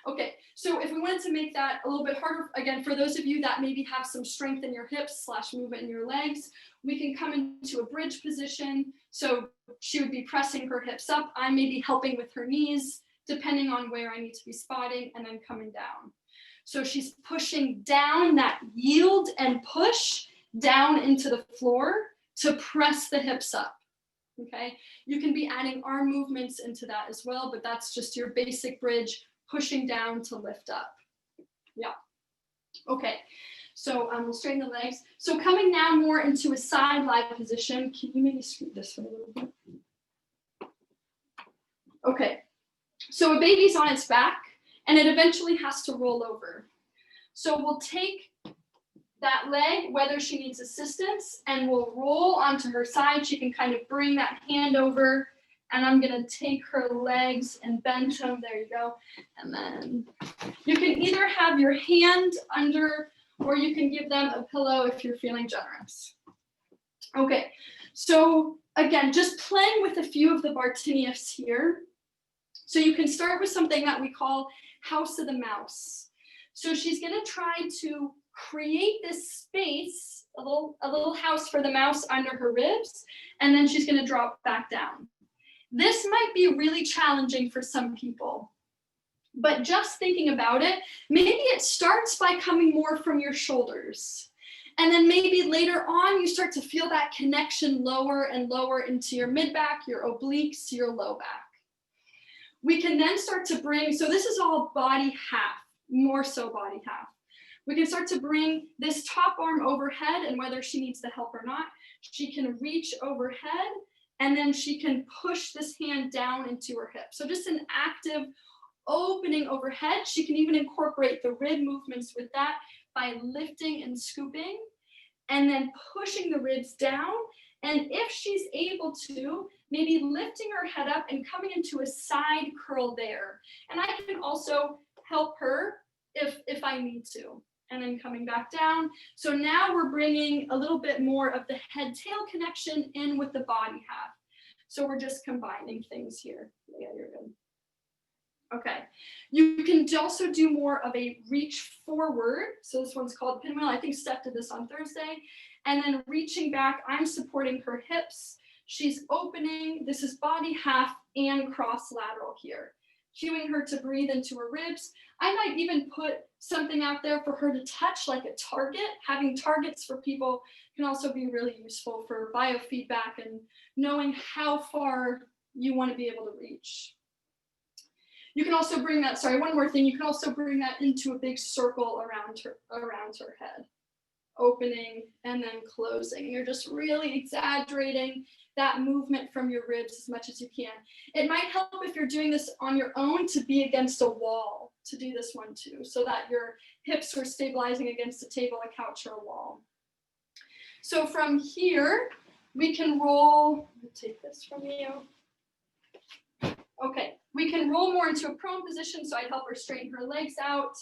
Okay, so if we wanted to make that a little bit harder, again, for those of you that maybe have some strength in your hips / movement in your legs, we can come into a bridge position. So she would be pressing her hips up. I may be helping with her knees, depending on where I need to be spotting, and then coming down. So she's pushing down, that yield and push down into the floor to press the hips up. Okay, you can be adding arm movements into that as well, but that's just your basic bridge, pushing down to lift up. Yeah. Okay, so we'll straighten the legs. So coming now more into a side lie position. Can you maybe scoot this way a little bit? Okay, so a baby's on its back and it eventually has to roll over. So we'll take that leg, whether she needs assistance, and we'll roll onto her side. She can kind of bring that hand over, and I'm gonna take her legs and bend them, there you go. And then you can either have your hand under, or you can give them a pillow if you're feeling generous. Okay, so again, just playing with a few of the Bartiniefs here. So you can start with something that we call House of the Mouse. So she's gonna try to create this space, a little house for the mouse under her ribs, and then she's gonna drop back down. This might be really challenging for some people, but just thinking about it, maybe it starts by coming more from your shoulders. And then maybe later on, you start to feel that connection lower and lower into your mid-back, your obliques, your low back. We can then start to bring, so this is all body half, more so body half. We can start to bring this top arm overhead, and whether she needs the help or not, she can reach overhead, and then she can push this hand down into her hip. So just an active opening overhead. She can even incorporate the rib movements with that by lifting and scooping, and then pushing the ribs down. And if she's able to, maybe lifting her head up and coming into a side curl there. And I can also help her if I need to. And then coming back down. So now we're bringing a little bit more of the head-tail connection in with the body half. So we're just combining things here. Yeah, you're good. Okay, you can also do more of a reach forward. So this one's called pinwheel. I think Steph did this on Thursday. And then reaching back, I'm supporting her hips. She's opening, this is body half and cross lateral here. Cueing her to breathe into her ribs. I might even put something out there for her to touch, like a target. Having targets for people can also be really useful for biofeedback and knowing how far you want to be able to reach. You can also bring that, sorry, one more thing, you can also bring that into a big circle around her head. Opening and then closing. You're just really exaggerating that movement from your ribs as much as you can. It might help if you're doing this on your own to be against a wall, to do this one too, so that your hips are stabilizing against a table, a couch, or a wall. So from here, we can roll, I'll take this from you. Okay, we can roll more into a prone position, so I'd help her straighten her legs out.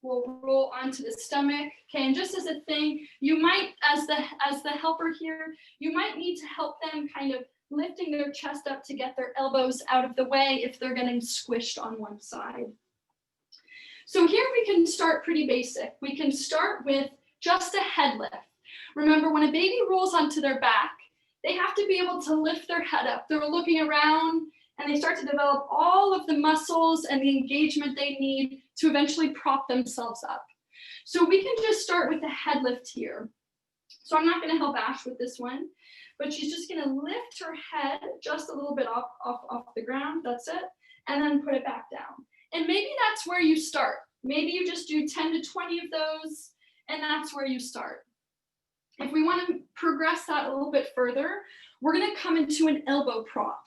We'll roll onto the stomach. Okay, and just as a thing, you might, as the helper here, you might need to help them kind of lifting their chest up to get their elbows out of the way if they're getting squished on one side. So here we can start pretty basic. We can start with just a head lift. Remember, when a baby rolls onto their back, they have to be able to lift their head up. They're looking around, and they start to develop all of the muscles and the engagement they need to eventually prop themselves up. So we can just start with the head lift here. So I'm not going to help Ash with this one, but she's just going to lift her head just a little bit off the ground. That's it. And then put it back down. And maybe that's where you start. Maybe you just do 10 to 20 of those, and that's where you start. If we want to progress that a little bit further, we're going to come into an elbow prop.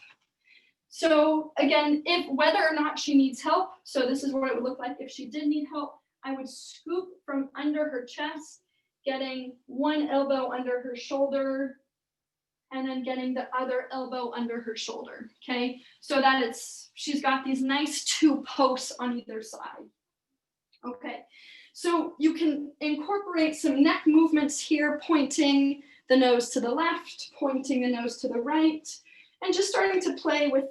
So again, whether or not she needs help, so this is what it would look like if she did need help, I would scoop from under her chest, getting one elbow under her shoulder, and then getting the other elbow under her shoulder, okay? So that she's got these nice two posts on either side. Okay, so you can incorporate some neck movements here, pointing the nose to the left, pointing the nose to the right, and just starting to play with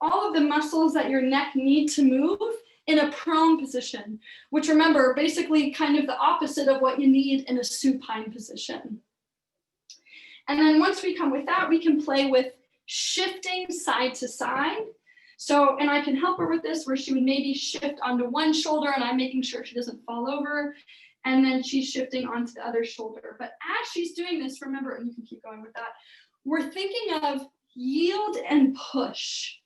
all of the muscles that your neck need to move in a prone position, which remember, basically kind of the opposite of what you need in a supine position. And then once we come with that, we can play with shifting side to side. So, and I can help her with this, where she would maybe shift onto one shoulder and I'm making sure she doesn't fall over. And then she's shifting onto the other shoulder. But as she's doing this, remember, and you can keep going with that, we're thinking of yield and push.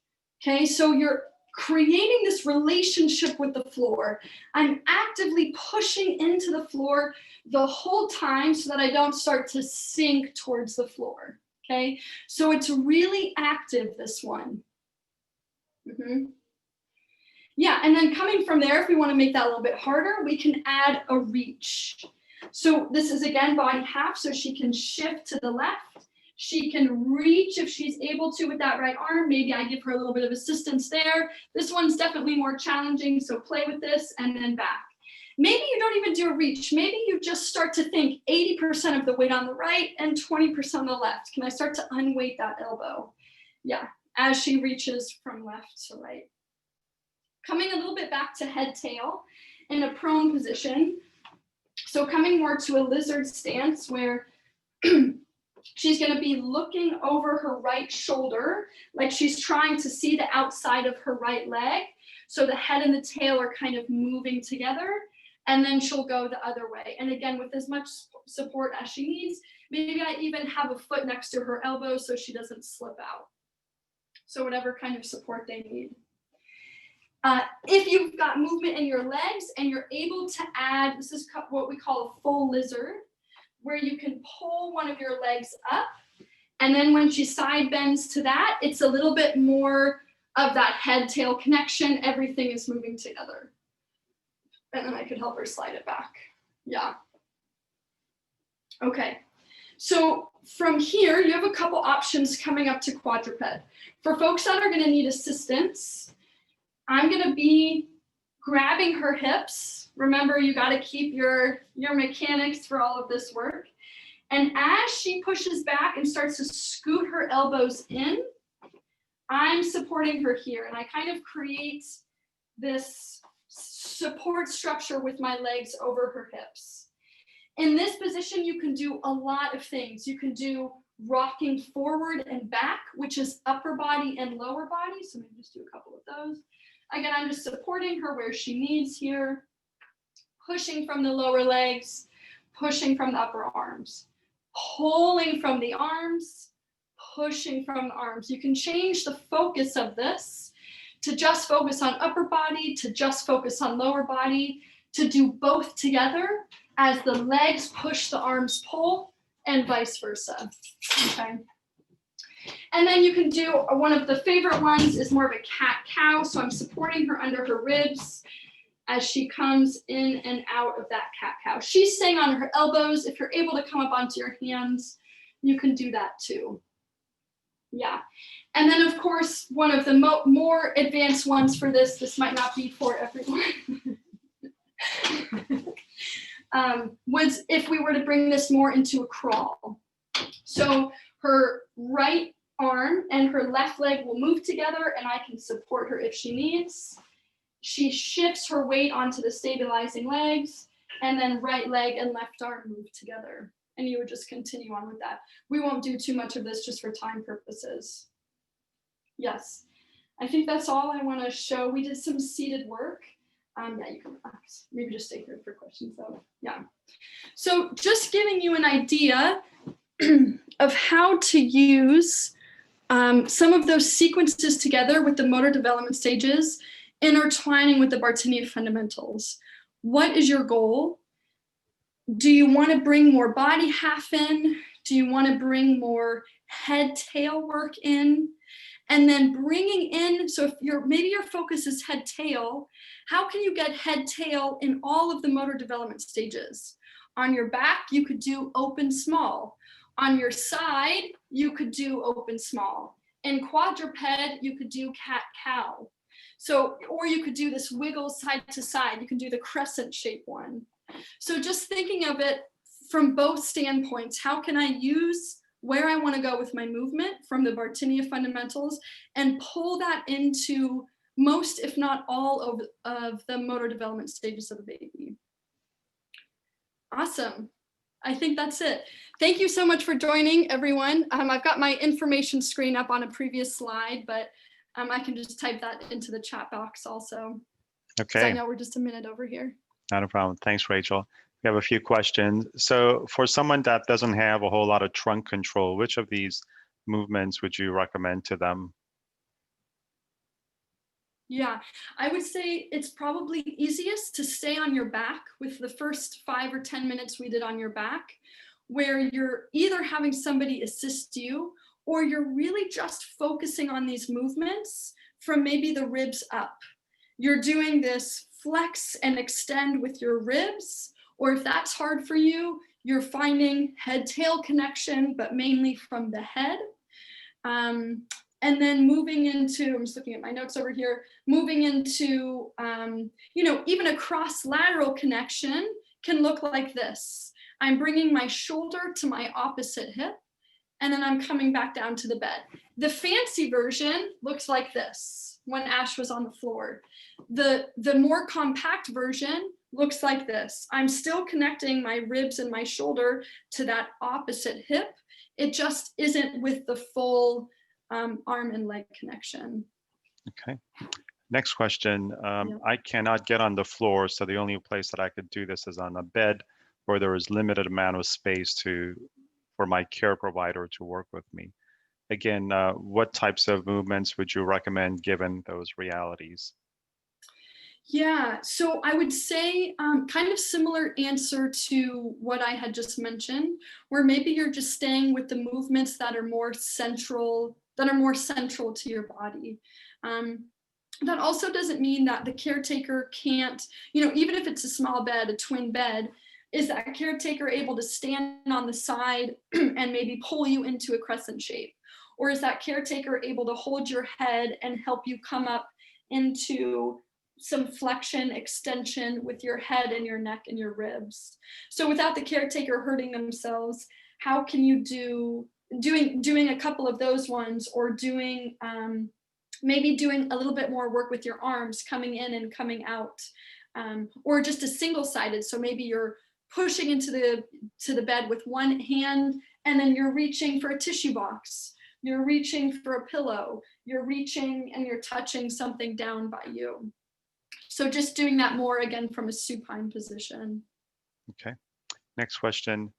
Okay, so you're creating this relationship with the floor. I'm actively pushing into the floor the whole time so that I don't start to sink towards the floor. Okay, so it's really active, this one. Yeah, and then coming from there, if we want to make that a little bit harder, we can add a reach. So this is again body half, so she can shift to the left. She can reach if she's able to with that right arm. Maybe I give her a little bit of assistance there. This one's definitely more challenging, so play with this and then back. Maybe you don't even do a reach. Maybe you just start to think 80% of the weight on the right and 20% on the left. Can I start to unweight that elbow? Yeah, as she reaches from left to right. Coming a little bit back to head tail in a prone position. So coming more to a lizard stance where she's going to be looking over her right shoulder, like she's trying to see the outside of her right leg. So the head and the tail are kind of moving together, and then she'll go the other way. And again, with as much support as she needs, maybe I even have a foot next to her elbow so she doesn't slip out. So whatever kind of support they need. If you've got movement in your legs and you're able to add, this is what we call a full lizard, where you can pull one of your legs up. And then when she side bends to that, it's a little bit more of that head-tail connection. Everything is moving together. And then I could help her slide it back. Yeah. Okay. So from here, you have a couple options coming up to quadruped. For folks that are going to need assistance, I'm going to be grabbing her hips. Remember, you got to keep your mechanics for all of this work. And as she pushes back and starts to scoot her elbows in, I'm supporting her here. And I kind of create this support structure with my legs over her hips. In this position, you can do a lot of things. You can do rocking forward and back, which is upper body and lower body. So maybe just do a couple of those. Again, I'm just supporting her where she needs here, pushing from the lower legs, pushing from the upper arms, pulling from the arms, pushing from the arms. You can change the focus of this to just focus on upper body, to just focus on lower body, to do both together as the legs push, the arms pull, and vice versa. Okay. And then you can do one of the favorite ones is more of a cat-cow. So I'm supporting her under her ribs. as she comes in and out of that cat-cow. She's staying on her elbows. If you're able to come up onto your hands, you can do that too. Yeah. And then of course, one of the more advanced ones for this might not be for everyone, was if we were to bring this more into a crawl. So her right arm and her left leg will move together, and I can support her if she needs. She shifts her weight onto the stabilizing legs, and then right leg and left arm move together. And you would just continue on with that. We won't do too much of this just for time purposes. Yes, I think that's all I want to show. We did some seated work. Yeah, you can relax. Maybe just stay here for questions though. Yeah. So just giving you an idea of how to use some of those sequences together with the motor development stages, intertwining with the Bartinia fundamentals. What is your goal? Do you want to bring more body half in? Do you want to bring more head tail work in? And then bringing in, so if maybe your focus is head tail, how can you get head tail in all of the motor development stages? On your back, you could do open small. On your side, you could do open small. In quadruped, you could do cat cow. So, or you could do this wiggle side to side. You can do the crescent shape one. So just thinking of it from both standpoints, how can I use where I want to go with my movement from the Bartinia fundamentals and pull that into most, if not all, of the motor development stages of the baby. Awesome. I think that's it. Thank you so much for joining, everyone. I've got my information screen up on a previous slide, but I can just type that into the chat box also. Okay. I know we're just a minute over here. Not a problem. Thanks, Rachel. We have a few questions. So for someone that doesn't have a whole lot of trunk control, which of these movements would you recommend to them? Yeah, I would say it's probably easiest to stay on your back with the first 5 or 10 minutes we did on your back, where you're either having somebody assist you or you're really just focusing on these movements from maybe the ribs up. You're doing this flex and extend with your ribs, or if that's hard for you, you're finding head-tail connection, but mainly from the head. And then moving into, I'm just looking at my notes over here, moving into, even a cross-lateral connection can look like this. I'm bringing my shoulder to my opposite hip, and then I'm coming back down to the bed. The fancy version looks like this when Ash was on the floor. The more compact version looks like this. I'm still connecting my ribs and my shoulder to that opposite hip. It just isn't with the full arm and leg connection. Okay. Next question. I cannot get on the floor, so the only place that I could do this is on a bed where there is limited amount of space for my care provider to work with me. Again, what types of movements would you recommend given those realities? Yeah, so I would say kind of similar answer to what I had just mentioned, where maybe you're just staying with the movements that are more central to your body. That also doesn't mean that the caretaker can't, even if it's a small bed, a twin bed, is that caretaker able to stand on the side and maybe pull you into a crescent shape? Or is that caretaker able to hold your head and help you come up into some flexion, extension with your head and your neck and your ribs? So without the caretaker hurting themselves, how can you doing a couple of those ones, or maybe doing a little bit more work with your arms coming in and coming out, or just a single-sided. So maybe you're pushing into the bed with one hand, and then you're reaching for a tissue box. You're reaching for a pillow. You're reaching and you're touching something down by you. So just doing that more, again, from a supine position. Okay. Next question.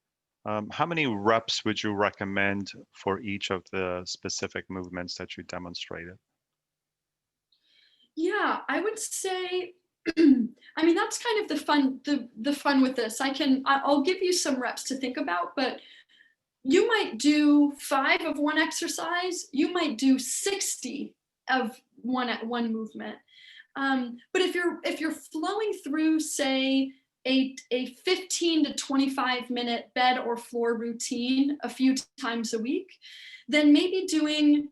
How many reps would you recommend for each of the specific movements that you demonstrated? Yeah, I would say, I mean, that's kind of the fun with this. I'll give you some reps to think about, but you might do 5 of one exercise. You might do 60 of one movement. But if you're flowing through, say, a 15 to 25-minute bed or floor routine a few times a week, then maybe doing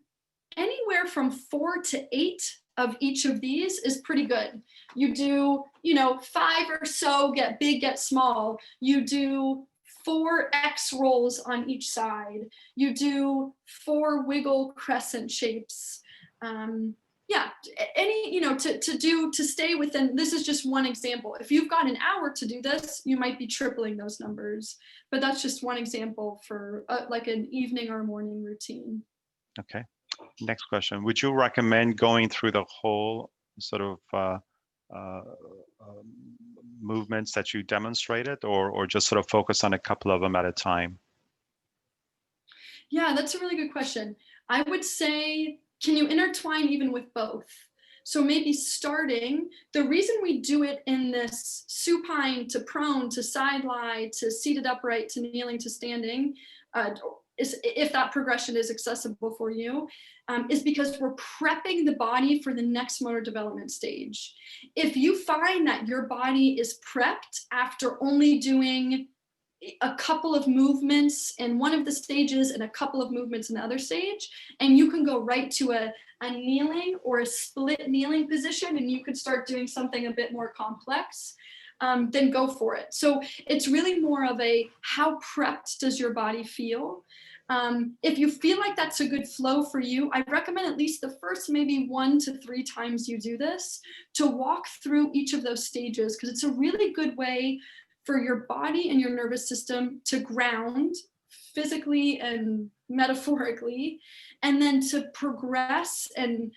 anywhere from 4 to 8 of each of these is pretty good. You do, 5 or so, get big, get small. You do 4 X rolls on each side. You do 4 wiggle crescent shapes. Yeah, any, to stay within, this is just one example. If you've got an hour to do this, you might be tripling those numbers, but that's just one example for like an evening or morning routine. Okay. Next question. Would you recommend going through the whole sort of movements that you demonstrated, or just sort of focus on a couple of them at a time? Yeah, that's a really good question. I would say, can you intertwine even with both? So maybe starting, the reason we do it in this supine to prone to side lie to seated upright to kneeling to standing, is, if that progression is accessible for you, is because we're prepping the body for the next motor development stage. If you find that your body is prepped after only doing a couple of movements in one of the stages and a couple of movements in the other stage, and you can go right to a kneeling or a split kneeling position, and you could start doing something a bit more complex, then go for it. So it's really more of a, how prepped does your body feel? If you feel like that's a good flow for you, I recommend at least the first maybe 1 to 3 times you do this to walk through each of those stages, because it's a really good way for your body and your nervous system to ground physically and metaphorically, and then to progress and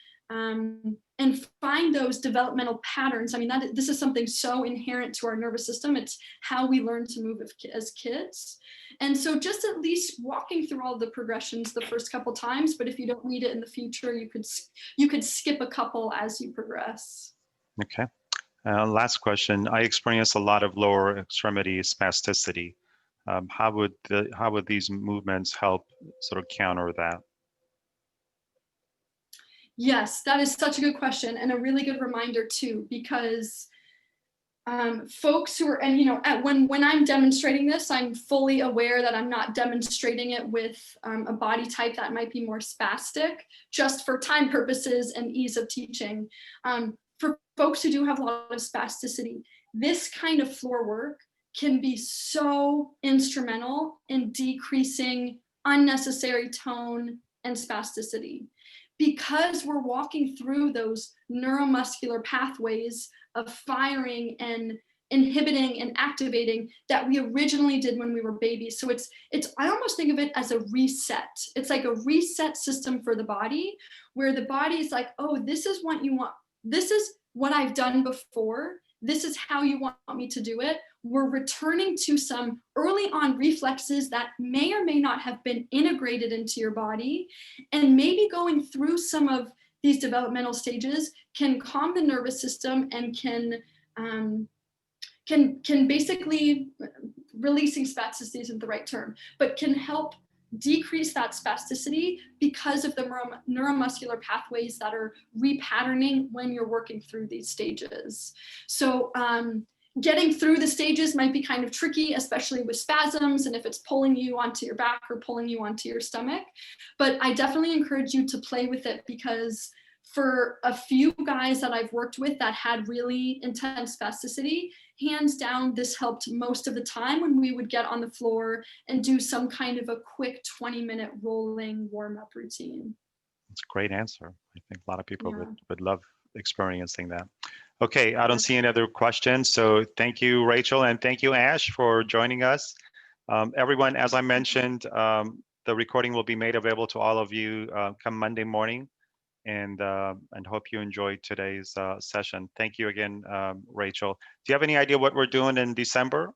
find those developmental patterns. I mean, this is something so inherent to our nervous system. It's how we learn to move as kids. And so just at least walking through all the progressions the first couple times, but if you don't need it in the future, you could skip a couple as you progress. Okay. Last question. I experience a lot of lower extremity spasticity. How would these movements help sort of counter that? Yes, that is such a good question, and a really good reminder too, because folks who are, and when I'm demonstrating this, I'm fully aware that I'm not demonstrating it with a body type that might be more spastic, just for time purposes and ease of teaching. For folks who do have a lot of spasticity, this kind of floor work can be so instrumental in decreasing unnecessary tone and spasticity, because we're walking through those neuromuscular pathways of firing and inhibiting and activating that we originally did when we were babies. So it's I almost think of it as a reset. It's like a reset system for the body, where the body is like, oh, this is what you want. This is what I've done before. This is how you want me to do it. We're returning to some early on reflexes that may or may not have been integrated into your body, and maybe going through some of these developmental stages can calm the nervous system and can basically, releasing spasticity isn't the right term, but can help decrease that spasticity because of the neuromuscular pathways that are repatterning when you're working through these stages. So getting through the stages might be kind of tricky, especially with spasms and if it's pulling you onto your back or pulling you onto your stomach. But I definitely encourage you to play with it, because for a few guys that I've worked with that had really intense spasticity, hands down, this helped most of the time when we would get on the floor and do some kind of a quick 20-minute rolling warm-up routine. That's a great answer. I think a lot of people Yeah. would love experiencing that. Okay, I don't see any other questions. So thank you, Rachel, and thank you, Ash, for joining us. Everyone, as I mentioned, the recording will be made available to all of you come Monday morning, and hope you enjoyed today's session. Thank you again, Rachel. Do you have any idea what we're doing in December?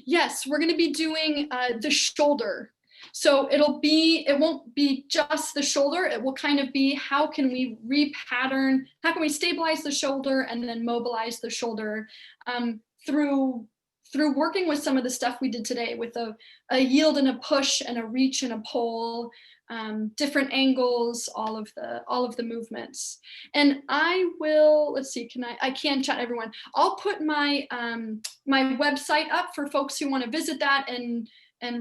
Yes, we're going to be doing the shoulder. So it won't be just the shoulder. It will kind of be, how can we repattern, how can we stabilize the shoulder and then mobilize the shoulder through working with some of the stuff we did today with a yield and a push and a reach and a pull. different angles, all of the movements. And I will, let's see, I can chat everyone. I'll put my my website up for folks who want to visit that and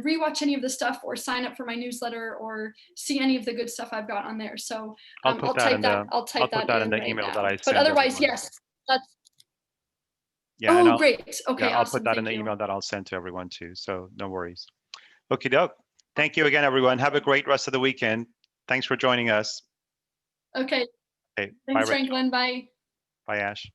rewatch any of the stuff or sign up for my newsletter or see any of the good stuff I've got on there. So I'll put I'll that in type the that in right email that now. I But send otherwise, everyone. yes, that's, Yeah, and oh, great. Okay, I'll put awesome. that in Thank the you. email that I'll send to everyone too. So no worries. Okie doke. Thank you again, everyone. Have a great rest of the weekend. Thanks for joining us. Okay. Okay, bye, Thanks, Rachel. Franklin. Bye. Bye, Ash.